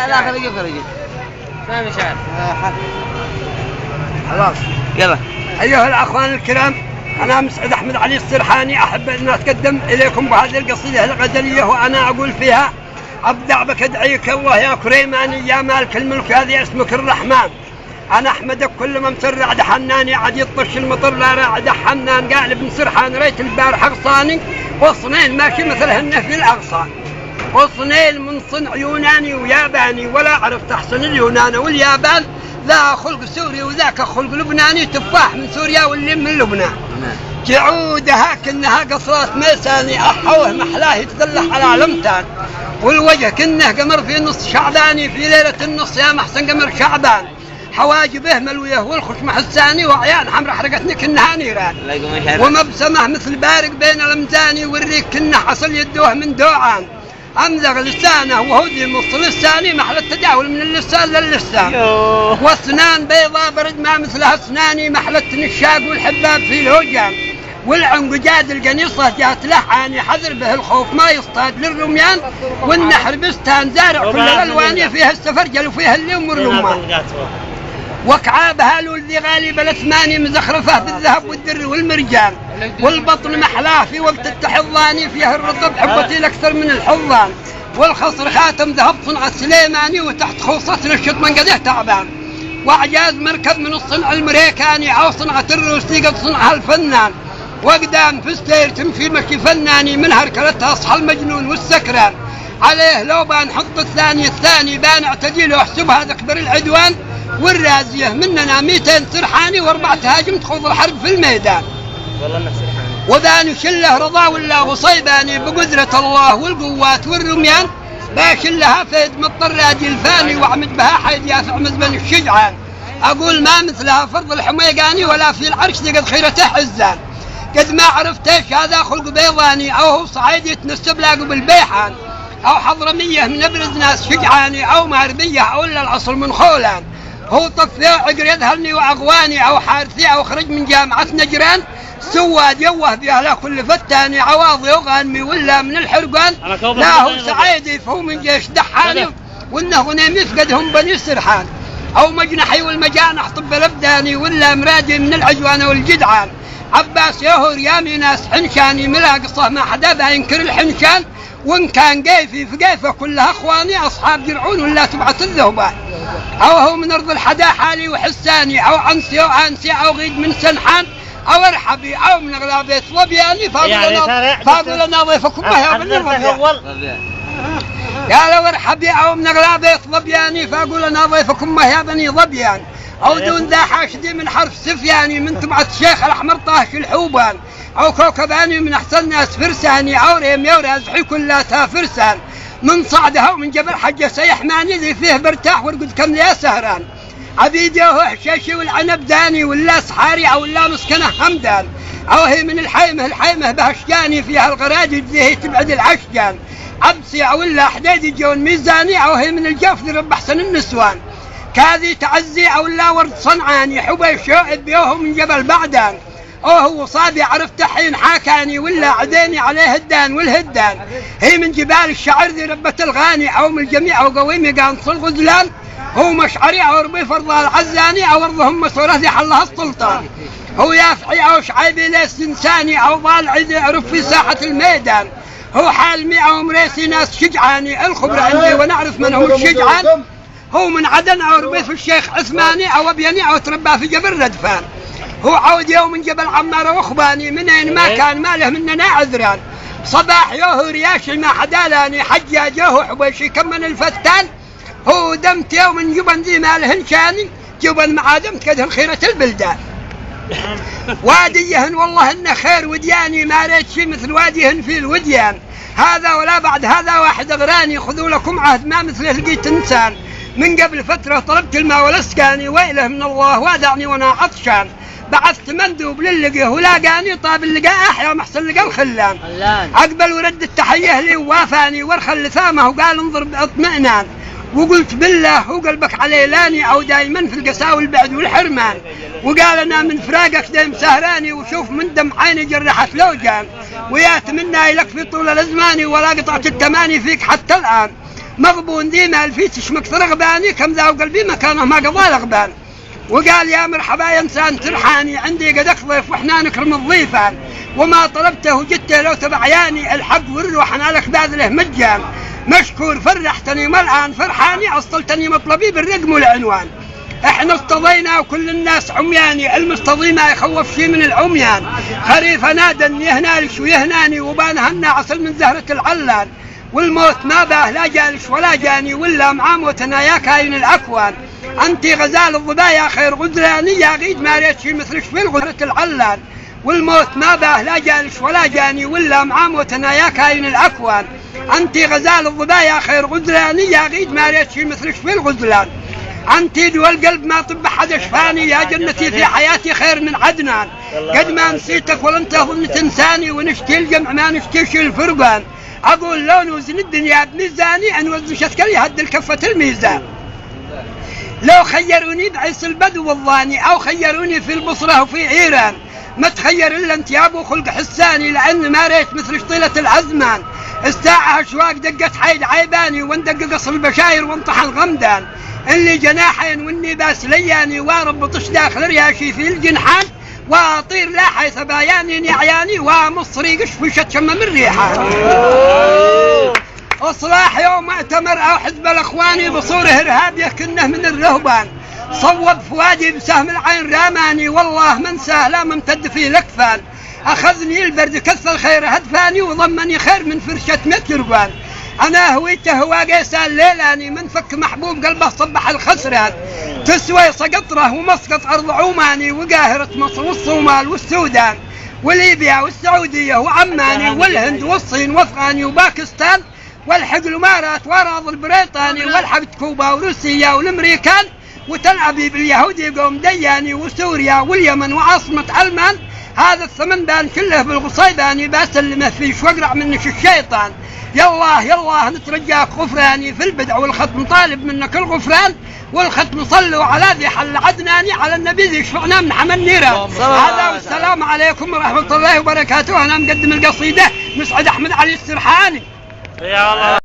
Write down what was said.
لا خرجي ما مش عارف. خلاص يلا. أيها الأخوان الكرام، أنا مسعد أحمد علي السرحاني، أحب أن أتقدم إليكم بهذه القصيدة الغزلية، وأنا أقول فيها: أبدع بك أدعيك الله يا كريماني، يا مالك الملك هذه اسمك الرحمن. أنا أحمدك كل ما مسر رعد حناني، عديد طش المطر لا راعد حنان، قال ابن سرحان ريت البارح أغصاني، وصنين ماشي مثلهن في الأغصان، وصنين من صنع يوناني وياباني، ولا عرفت أحسن اليونان واليابان، ذا خلق سوري وذاك خلق لبناني، تفاح من سوريا واللي من لبنان. تعودها كأنها قصرات ميساني، أحوه محلاه يتدلح على علمتان، والوجه كأنه قمر في نص شعباني، في ليلة النص يا محسن قمر شعبان، حواجبه ملويه والخشم حساني، وعيان حمر حرقتني كأنها نيران، ومبسمه مثل بارق بين الأمزاني، والريق كأنه حصل يدوه من دوعان، أمزغ لسانه وهودي مص لساني، محل التداول من اللسان للسان، واسنان بيضاء برد ما مثلها اسناني، محل النشاق والحباب في الهجان، والعنق جاد القنيصة جات لحاني، حذر به الخوف ما يصطاد للرميان، والنحر بستان زارع كل الألوان، فيها السفرجل وفيها الليم والرمان، وكعابها الذي غالب الأثماني، مزخرفة بالذهب والدر والمرجان، والبطن محلاه في وقت التحضاني، فيها الرطب حبتي الأكثر من الحضان، والخصر خاتم ذهب صنع السليماني، وتحت خوصتنا الشط من قده تعبان، وعجاز مركب من الصنع المريكاني، أو صنعة الروسي قد صنعها الفنان، وقدام فستير تمشي مشي فناني، من هركلتها أصحى المجنون والسكران، عليه لو بنحط الثاني بان اعتديله واحسبها ذكبر العدوان، والرازية مننا 200 سرحاني، و4 تهاجم تخوض الحرب في الميدان، وبان شله رضا ولا غصيباني، بقدرة الله والقوات والرميان، باشلها فيد مضطر رادي الفاني، وعمد بها حيد يافع مزبن الشجعان، أقول ما مثلها فرض الحميقاني، ولا في العرش قد خيرته حزان، قد ما عرفتش هذا خلق بيضاني، أو هو صعيدي يتنسب لاقب بالبيحان، أو حضرمية من أبرز ناس شجعاني، أو ماربية أو إلا العصر من خولان، هو طفي عقر يذهلني وأغواني، أو حارثي أو خرج من جامعة نجران، سواد يوه بأهله كل فتاني، عواضي وغانمي ولا من الحرقان، لا هو سعيدي فهو من جيش دحاني، وإنه غنيم يفقدهم بني سرحان، أو مجنحي والمجانح طب الأبداني، ولا مرادي من العجوان والجدعان، عباس يهور يامي ناس حنشاني، ملاقصه ما حدا با ينكر الحنشان، وإن كان قيفي فقيفه كلها أخواني، أصحاب جرعون ولا تبعث الذهبان، أو هو من أرض الحدا حالي وحساني، أو عنسي أو أنسي أو غيد من سنحان، أو ارحبي أو من أغلابية ظبياني، فاضلنا ضيفكم يا بني ظبيان، قالوا ارحبي أو من أغلابية ظبياني، فأقول أنا ضيفكم يا بني ظبيان، أو دون ذا حاشدي من حرف سفياني، من تبعة الشيخ الأحمر طاهش الحوبان، أو كوكباني من أحسن ناس فرساني، أو ريم يورازحي كلها فرسان، من صعدها ومن جبل حجة سيحماني، ذي فيه برتاح ورقد كم يا سهران، عبيدي هو حشاشي والعنب داني، ولا سحاري أو لا مسكنه همدان، أو هي من الحيمة بهشجاني، فيها الغراجي ذي هي تبعد العشجان، عبسي أو لا حديدي جون ميزاني، أو هي من الجوف ذي رب أحسن النسوان، كاذي تعزي أو لا ورد صنعاني، حبي شوئب بيوه من جبل بعدان، أو هو صابي عرفت حين حاكاني، ولا عديني عليه الدان والهدان، هي من جبال الشعر ذي ربة الغاني، أو من الجميع أو قويمي قانص الغزلان، هو مشعري أو ربي فرضها العزاني، أو أرضهم مسورة ذي حلها السلطان، هو يافعي أو شعيبي ليس إنساني، أو ضالعي ذي عرف في ساحة الميدان، هو حالمي أو مريسي ناس شجعاني، الخبر عندي ونعرف من هو الشجعان، هو من عدن أو ربي في الشيخ عثماني، أو أبيني أو تربى في جبل ردفان، هو عود يوم من جبل عمار وخباني، من أين ما كان ماله مننا عذران، صباح يوه رياشي ما حدالاني، حجاج يوه حبيشي كم من الفتان، هو دمت يوم من جبن ذي ماله هنشاني، جبن معادمت كده خيرة البلدان، واديهن والله إنه خير ودياني، ما ريت شي مثل واديهن في الوديان، هذا ولا بعد هذا واحد أغراني، خذوا لكم عهد ما مثله لقيت إنسان، من قبل فترة طلبت الماء والاسكاني، ويله من الله وادعني وانا عطشان، بعثت مندوب للقيه ولاقاني، طاب اللقاء احيا محسن لقى الخلان، اقبل ورد التحيه لي ووافاني، وارخل لثامه وقال انظر باطمئنان، وقلت بالله وقلبك علي لاني، او دايما في القساوي والبعد والحرمان، وقال انا من فراقك دايم سهراني، وشوف من دم عيني جرحت لوجان، ويات منا لك في طول الازمان، ولا قطعت التماني فيك حتى الان، مغبون ديما الفيتش مكثر غباني كم ذا وقلبي مكانه ما قضى الغبان. وقال يا مرحبا يا انسان ترحاني عندي قدك ضيف واحنا نكرم الضيفان وما طلبته وجدته لو تبع عياني الحق والروح انا لك باذله مجان مشكور فرحتني والان فرحاني اصلتني مطلبي بالرقم والعنوان. احنا اصطضينا وكل الناس عمياني المستضي ما يخوف شي من العميان خريف نادن يهنالش ويهناني وبانهنا عسل من زهرة العلان والموت ما باه لا جالش ولا جاني ولا مع موتنا يا كاين الاكوان. انت غزال الضبايا خير غزلاني يا غيد ما ريت شي مثلش في الغزرة العلان والموت ما باه لا جالش ولا جاني ولا مع موتنا يا كاين الاكوان. انت غزال الضبايا خير غزلاني يا غيد ما ريت شي مثلش في الغزلان. انت دول القلب ما طب حد شفاني يا جنتي في حياتي خير من عدنان قد ما نسيتك ولا انت ظن تنساني ونشتي الجمع ما نشتيش الفرقان. اقول لو نوزن الدنيا بميزاني انوزن شسكري هد الكفة الميزان. لو خيروني بعيس البدو والظاني او خيروني في البصرة وفي ايران ما تخير الا انت يا ابو خلق حساني لان ما ريت مثل شطيلة العزمان. الساعة اشواق دقت حيد عيباني واندق قصر البشاير وانطح الغمدان اللي جناحين واني باس لياني وارب بطش داخل رياشي في الجنحان واطير لا حيث باياني نعياني ومصري قش في شتشم من ريحان. اصلاح يوم مؤتمر او حزب الاخواني بصوره ارهابيه كنه من الرهبان صوب فؤادي بسهم العين راماني والله من سهله ممتد في الاكفان. اخذني البرد كثر خير هدفاني وضمني خير من فرشه متربان. انا هويته هو قيسان ليلاني من فك محبوب قلبه صبح الخسران تسوي سقطره ومسقط ارض عماني وقاهره مصر والصومال والسودان وليبيا والسعوديه وعماني والهند والصين وافغاني وباكستان والحق الامارات واراضي البريطاني والحبت كوبا وروسيا والامريكان وتل ابيب اليهودي قوم دياني وسوريا واليمن وعاصمه المان. هذا الثمن بان كله بالغصيباني بسلمه فيش واقرع منك الشيطان. يالله يالله نترجاك غفراني في البدع والختم طالب منك الغفران والختم صلوا على ذي حل عدناني على النبي ذي شفعنا من حمل نيران. هذا والسلام عليكم ورحمة الله وبركاته. أنا مقدم القصيدة مسعد أحمد علي السرحاني. يا الله.